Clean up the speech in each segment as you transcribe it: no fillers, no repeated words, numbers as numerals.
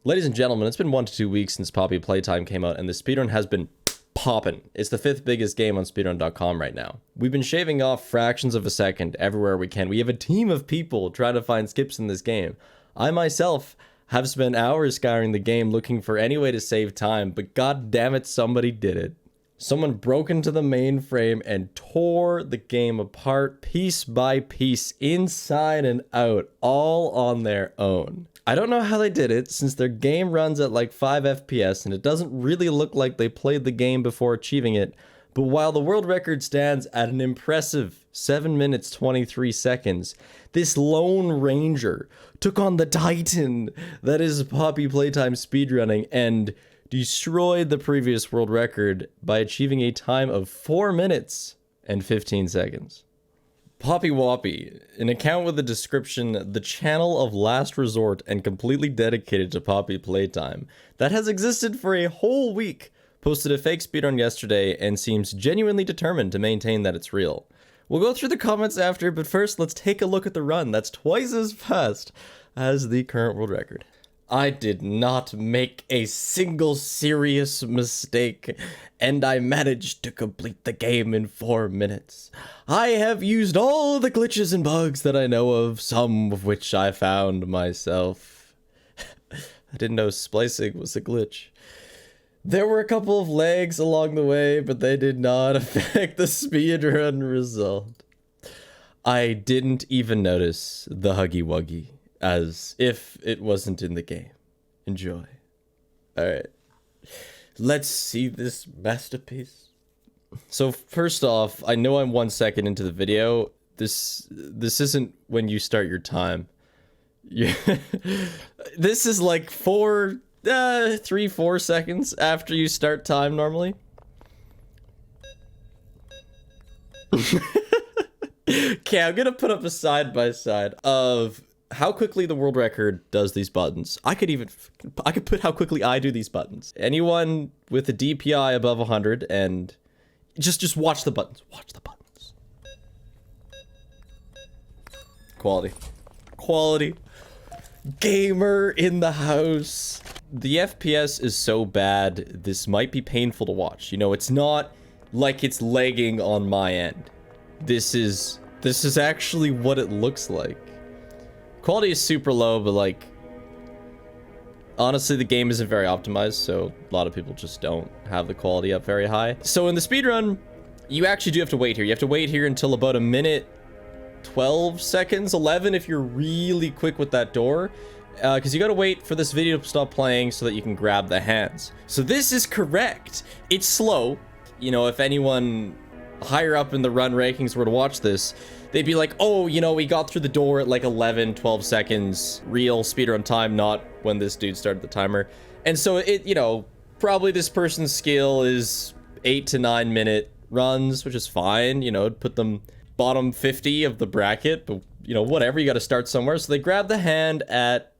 Ladies and gentlemen, it's been 1 to 2 weeks since Poppy Playtime came out, and the speedrun has been poppin'. It's the 5th biggest game on speedrun.com right now. We've been shaving off fractions of a second everywhere we can. We have a team of people trying to find skips in this game. I myself have spent hours scouring the game looking for any way to save time, but god damn it, somebody did it. Someone broke into the mainframe and tore the game apart piece by piece, inside and out, all on their own. I don't know how they did it, since their game runs at like 5 FPS and it doesn't really look like they played the game before achieving it, but while the world record stands at an impressive 7 minutes 23 seconds, this Lone Ranger took on the Titan that is Poppy Playtime speedrunning and destroyed the previous world record by achieving a time of 4 minutes and 15 seconds. Poppy Woppy, an account with the description, the channel of last resort and completely dedicated to Poppy Playtime, that has existed for a whole week, posted a fake speedrun yesterday and seems genuinely determined to maintain that it's real. We'll go through the comments after, but first let's take a look at the run that's twice as fast as the current world record. I did not make a single serious mistake, and I managed to complete the game in 4 minutes. I have used all the glitches and bugs that I know of, some of which I found myself. I didn't know splicing was a glitch. There were a couple of lags along the way, but they did not affect the speedrun result. I didn't even notice the Huggy Wuggy, as if it wasn't in the game. Enjoy. Alright. Let's see this masterpiece. So first off, I know I'm 1 second into the video. This isn't when you start your time. This is like 4 seconds after you start time normally. Okay, I'm gonna put up a side-by-side of how quickly the world record does these buttons. I could put how quickly I do these buttons. Anyone with a DPI above 100 and just watch the buttons. Watch the buttons. Quality. Quality. Gamer in the house. The FPS is so bad, this might be painful to watch. You know, it's not like it's lagging on my end. This is actually what it looks like. Quality is super low, but like, honestly, the game isn't very optimized, so a lot of people just don't have the quality up very high. So in the speedrun, you actually do have to wait here. You have to wait here until about a minute 12 seconds, 11 if you're really quick with that door, because you gotta wait for this video to stop playing so that you can grab the hands. So this is correct. It's slow. You know, if anyone higher up in the run rankings were to watch this, they'd be like, oh, you know, we got through the door at like 11, 12 seconds, real speedrun time, not when this dude started the timer. And so it, you know, probably this person's skill is 8 to 9 minute runs, which is fine, you know, put them bottom 50 of the bracket, but you know, whatever, you got to start somewhere. So they grab the hand at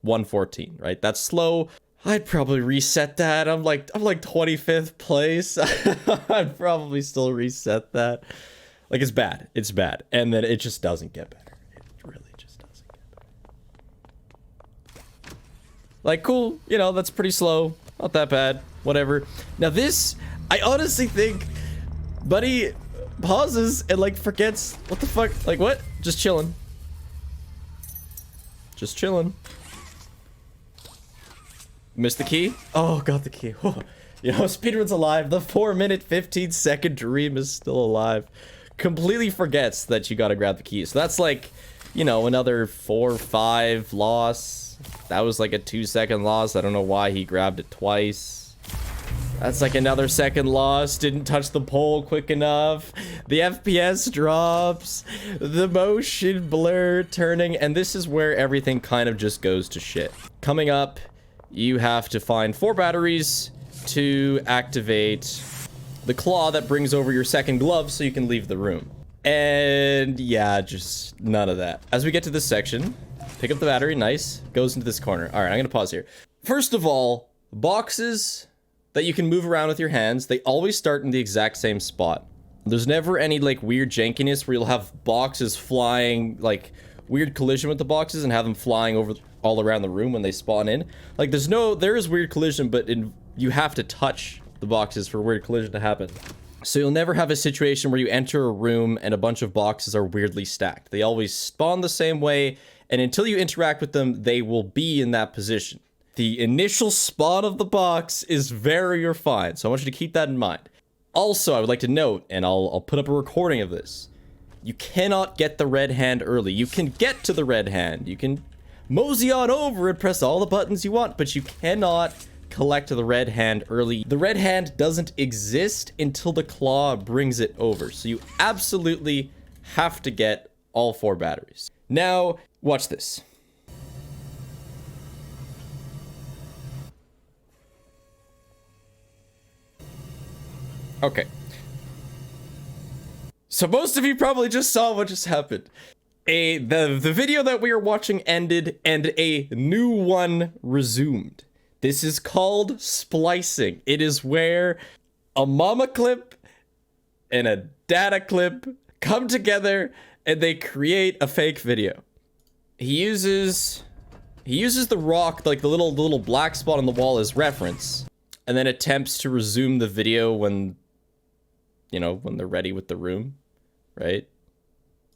114, right? That's slow. I'd probably reset that. I'm like 25th place. I'd probably still reset that. Like, it's bad. It's bad. And then it just doesn't get better. It really just doesn't get better. Like, cool. You know, that's pretty slow. Not that bad. Whatever. Now this, I honestly think Buddy pauses and like forgets. What the fuck? Like, what? Just chilling. Just chilling. Missed the key? Oh, got the key. Whoa. You know, speedrun's alive. The 4 minute 15 second dream is still alive. Completely forgets that you gotta grab the key. So that's like, you know, another 4 or 5 loss. That was like a 2 second loss. I don't know why he grabbed it twice. That's like another second loss. Didn't touch the pole quick enough. The FPS drops. The motion blur turning. And this is where everything kind of just goes to shit. Coming up, you have to find 4 batteries to activate the claw that brings over your second glove so you can leave the room. And yeah, just none of that. As we get to this section, pick up the battery, nice, goes into this corner. All right, I'm gonna pause here. First of all, boxes that you can move around with your hands, they always start in the exact same spot. There's never any like weird jankiness where you'll have boxes flying, like weird collision with the boxes and have them flying over. all around the room when they spawn in. Like there is weird collision, but you have to touch the boxes for weird collision to happen. So you'll never have a situation where you enter a room and a bunch of boxes are weirdly stacked. They always spawn the same way, and until you interact with them, they will be in that position. The initial spawn of the box is very refined, so I want you to keep that in mind. Also, I would like to note, and I'll put up a recording of this, you cannot get the red hand early. You can get to the red hand. You can mosey on over and press all the buttons you want, but you cannot collect the red hand early. The red hand doesn't exist until the claw brings it over. So you absolutely have to get all 4 batteries. Now, watch this. Okay. So most of you probably just saw what just happened. The video that we were watching ended and a new one resumed. This is called splicing. It is where a mama clip and a data clip come together and they create a fake video. He uses the rock, like the little black spot on the wall, as reference, and then attempts to resume the video when, you know, when they're ready with the room, right?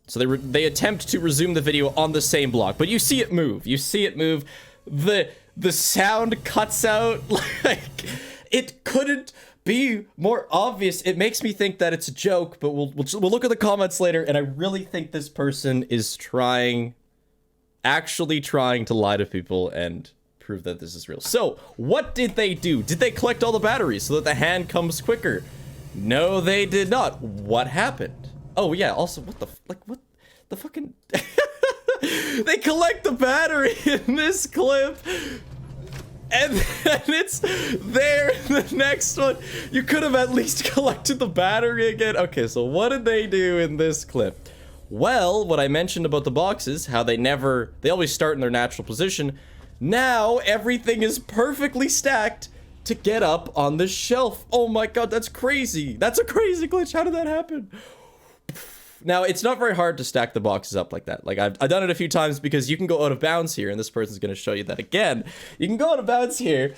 So they attempt to resume the video on the same block, but you see it move. You see it move. The sound cuts out. Like, it couldn't be more obvious. It makes me think that it's a joke, but we'll look at the comments later, and I really think this person is actually trying to lie to people and prove that this is real. So, what did they do? Did they collect all the batteries so that the hand comes quicker? No, they did not. What happened? Oh, yeah, also, what the fucking... They collect the battery in this clip, and then it's there in the next one. You could have at least collected the battery again. Okay, so what did they do in this clip? Well, what I mentioned about the boxes, how they always start in their natural position. Now, everything is perfectly stacked to get up on the shelf. Oh my god, that's crazy. That's a crazy glitch. How did that happen? Now, it's not very hard to stack the boxes up like that. Like, I've done it a few times because you can go out of bounds here, and this person's going to show you that again. You can go out of bounds here.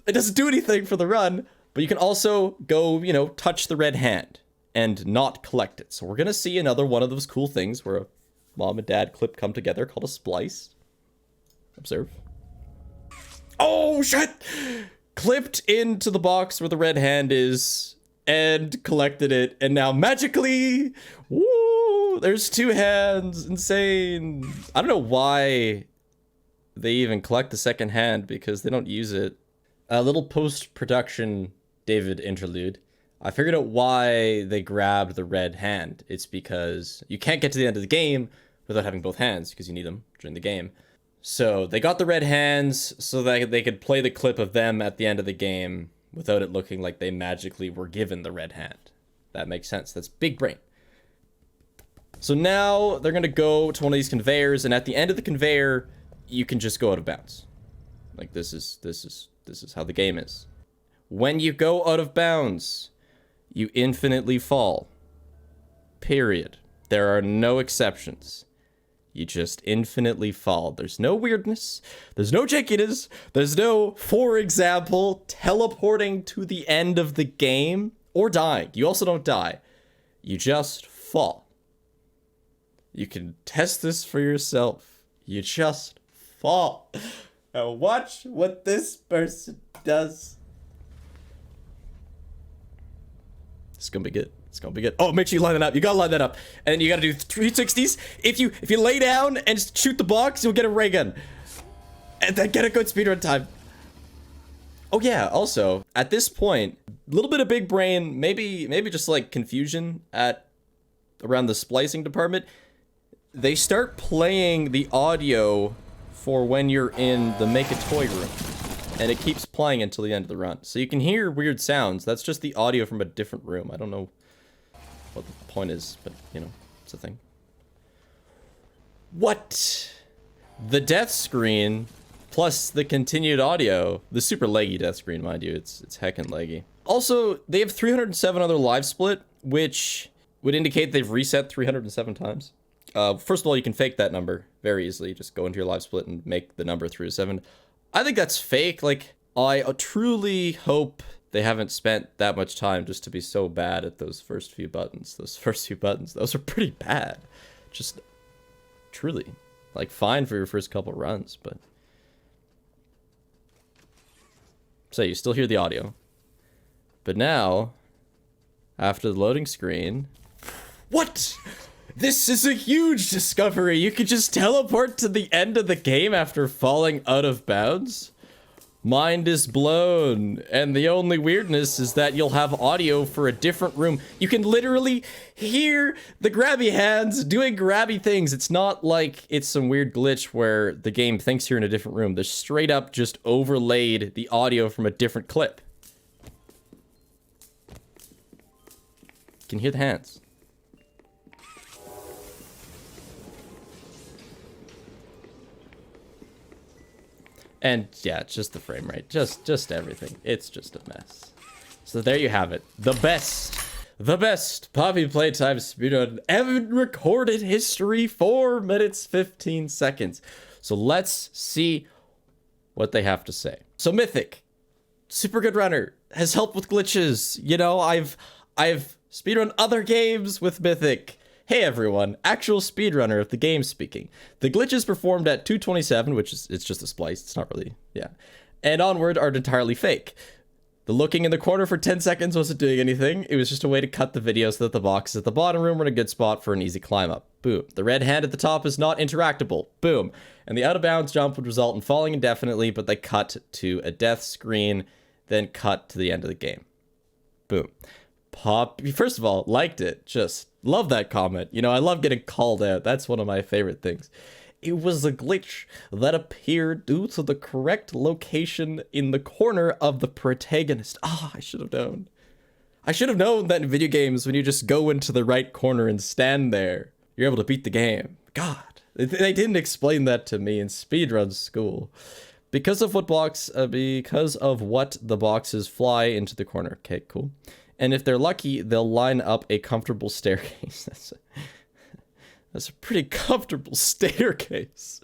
It doesn't do anything for the run, but you can also go, you know, touch the red hand and not collect it. So we're going to see another one of those cool things where a mom and dad clip come together called a splice. Observe. Oh, shit! Clipped into the box where the red hand is and collected it, and now magically, woo, there's 2 hands. Insane. I don't know why they even collect the second hand, because they don't use it. A little post-production David interlude. I figured out why they grabbed the red hand. It's because you can't get to the end of the game without having both hands, because you need them during the game. So they got the red hands so that they could play the clip of them at the end of the game without it looking like they magically were given the red hand. That makes sense. That's big brain. So now they're going to go to one of these conveyors, and at the end of the conveyor, you can just go out of bounds. Like, this is how the game is. When you go out of bounds, you infinitely fall. Period. There are no exceptions. You just infinitely fall. There's no weirdness. There's no jankiness. There's no, for example, teleporting to the end of the game or dying. You also don't die. You just fall. You can test this for yourself. You just fall. Now watch what this person does. It's gonna be good. It's gonna be good. Oh, make sure you line it up. You gotta line that up. And you gotta do 360s. If you lay down and just shoot the box, you'll get a ray gun. And then get a good speedrun time. Oh yeah, also, at this point, a little bit of big brain, maybe just like confusion around the splicing department. They start playing the audio for when you're in the make a toy room. And it keeps playing until the end of the run. So you can hear weird sounds. That's just the audio from a different room. I don't know what the point is, but, you know, it's a thing. What? The death screen plus the continued audio. The super laggy death screen, mind you. It's heckin' laggy. Also, they have 307 other live split, which would indicate they've reset 307 times. First of all, you can fake that number very easily. Just go into your live split and make the number 3 to 7. I think that's fake. Like, I truly hope they haven't spent that much time just to be so bad at those first few buttons. Those are pretty bad. Just truly, like, fine for your first couple runs, but so you still hear the audio. But now, after the loading screen, what? This is a huge discovery. You can just teleport to the end of the game after falling out of bounds. Mind is blown. And the only weirdness is that you'll have audio for a different room. You can literally hear the grabby hands doing grabby things. It's not like it's some weird glitch where the game thinks you're in a different room. They straight up just overlaid the audio from a different clip. You can hear the hands. And yeah, just the frame rate, just everything. It's just a mess. So there you have it. The best Poppy Playtime speedrun ever recorded history, 4 minutes, 15 seconds. So let's see what they have to say. So Mythic, super good runner, has helped with glitches. You know, I've speedrun other games with Mythic. Hey everyone, actual speedrunner of the game speaking. The glitches performed at 227, which is, it's just a splice, it's not really, yeah. And onward are entirely fake. The looking in the corner for 10 seconds wasn't doing anything. It was just a way to cut the video so that the boxes at the bottom room were in a good spot for an easy climb up. Boom. The red hand at the top is not interactable. Boom. And the out of bounds jump would result in falling indefinitely, but they cut to a death screen, then cut to the end of the game. Boom. First of all, liked it. Just love that comment. You know, I love getting called out. That's one of my favorite things. It was a glitch that appeared due to the correct location in the corner of the protagonist. Ah, I should have known. I should have known that in video games, when you just go into the right corner and stand there, you're able to beat the game. God, they didn't explain that to me in speedrun school. Because of what the boxes fly into the corner. Okay, cool. And if they're lucky, they'll line up a comfortable staircase. That's a pretty comfortable staircase.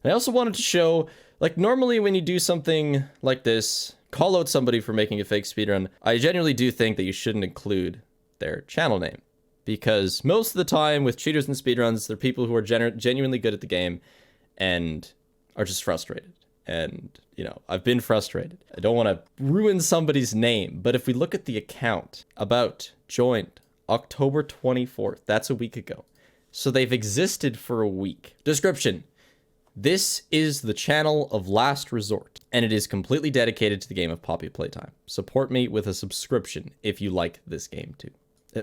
I also wanted to show, like, normally when you do something like this, call out somebody for making a fake speedrun, I genuinely do think that you shouldn't include their channel name. Because most of the time with cheaters and speedruns, they're people who are genuinely good at the game and are just frustrated. And, you know, I've been frustrated. I don't want to ruin somebody's name, but if we look at the account, about joined October 24th, that's a week ago. So they've existed for a week. Description: this is the channel of last resort, and it is completely dedicated to the game of Poppy Playtime. Support me with a subscription if you like this game too.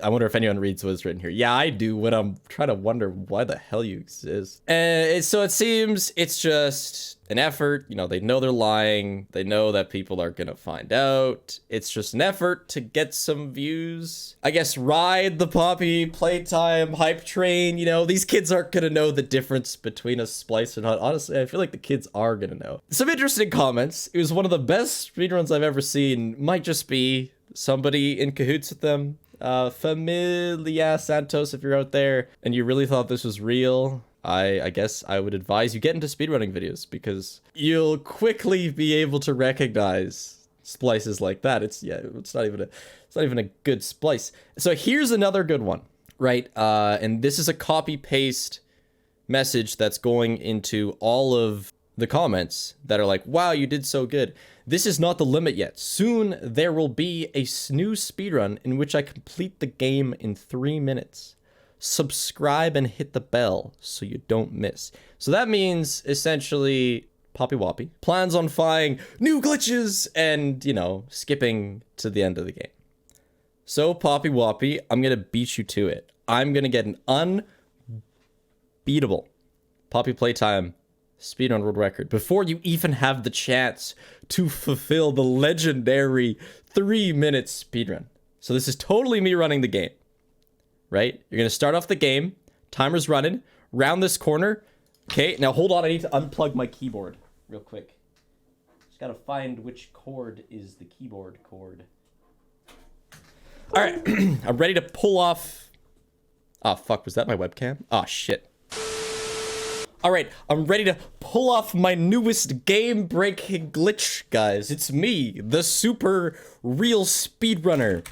I wonder if anyone reads what's written here. Yeah, I do, when I'm trying to wonder why the hell you exist. So it seems it's just an effort. You know, they know they're lying. They know that people are gonna find out. It's just an effort to get some views. I guess ride the Poppy Playtime hype train. You know, these kids aren't gonna know the difference between a splice and not. Honestly, I feel like the kids are gonna know. Some interesting comments. It was one of the best speedruns I've ever seen. Might just be somebody in cahoots with them. Familia Santos, if you're out there and you really thought this was real, I guess I would advise you get into speedrunning videos, because you'll quickly be able to recognize splices like that. It's not even a good splice. So here's another good one, right? And this is a copy paste message that's going into all of the comments that are like, wow, you did so good. This is not the limit yet. Soon there will be a new speedrun in which I complete the game in 3 minutes. Subscribe and hit the bell so you don't miss. So that means essentially Poppy Woppy plans on finding new glitches and, you know, skipping to the end of the game. So Poppy Woppy, I'm gonna beat you to it. I'm gonna get an unbeatable Poppy Playtime speedrun world record before you even have the chance to fulfill the legendary 3-minute speedrun. So this is totally me running the game, right? You're gonna start off the game, timer's running, round this corner. Okay, now hold on, I need to unplug my keyboard real quick. Just gotta find which cord is the keyboard cord. All right, I'm ready to pull off. Oh fuck, was that my webcam? Oh shit. Alright, I'm ready to pull off my newest game-breaking glitch, guys. It's me, the super real speedrunner.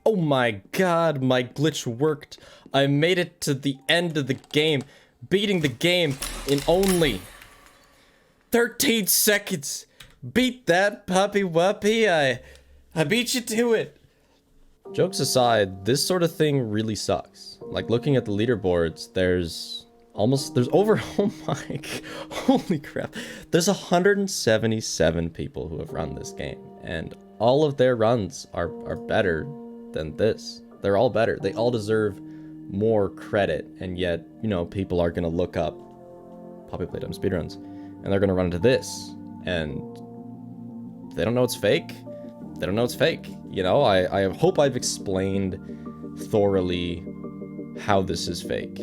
Oh my god, my glitch worked. I made it to the end of the game, beating the game in only 13 seconds. Beat that, puppy wuppy. I beat you to it. Jokes aside, this sort of thing really sucks. Like, looking at the leaderboards, there's over, oh my, holy crap. There's 177 people who have run this game, and all of their runs are better than this. They're all better. They all deserve more credit, and yet, you know, people are gonna look up Poppy Playtime speedruns, and they're gonna run into this, and they don't know it's fake. They don't know it's fake. You know, I hope I've explained thoroughly how this is fake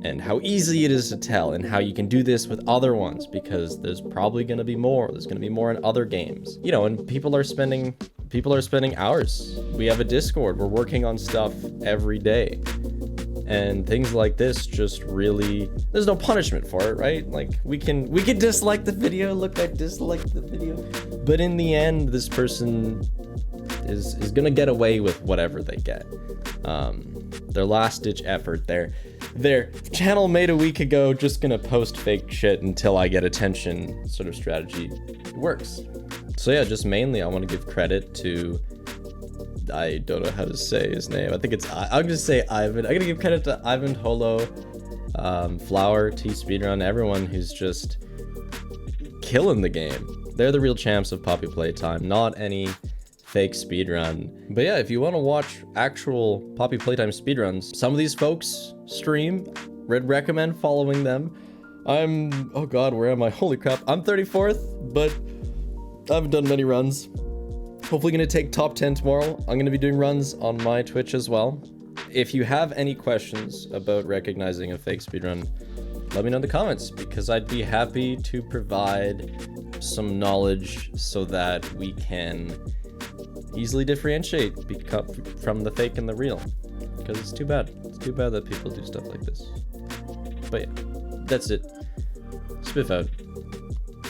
and how easy it is to tell and how you can do this with other ones, because there's probably going to be more. There's going to be more in other games. You know, and people are spending hours. We have a Discord. We're working on stuff every day. And things like this just really, there's no punishment for it, right? Like, we can dislike the video. Look, I disliked the video. But in the end, this person is gonna get away with whatever they get. Their last ditch effort, their channel made a week ago, just gonna post fake shit until I get attention sort of strategy. It works. So yeah, just mainly I want to give credit to, I don't know how to say his name. I think it's, I'm gonna say Ivan. I'm gonna give credit to Ivan, Holo, Flower, T Speedrun, everyone who's just killing the game. They're the real champs of Poppy Playtime, not any fake speedrun. But yeah, if you want to watch actual Poppy Playtime speedruns, some of these folks stream. Would recommend following them. Oh god, where am I? Holy crap, I'm 34th, but I haven't done many runs. Hopefully gonna take top 10 tomorrow. I'm gonna be doing runs on my Twitch as well. If you have any questions about recognizing a fake speedrun, let me know in the comments, because I'd be happy to provide some knowledge so that we can easily differentiate from the fake and the real, because it's too bad. It's too bad that people do stuff like this. But yeah, that's it. Spiff out.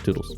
Toodles.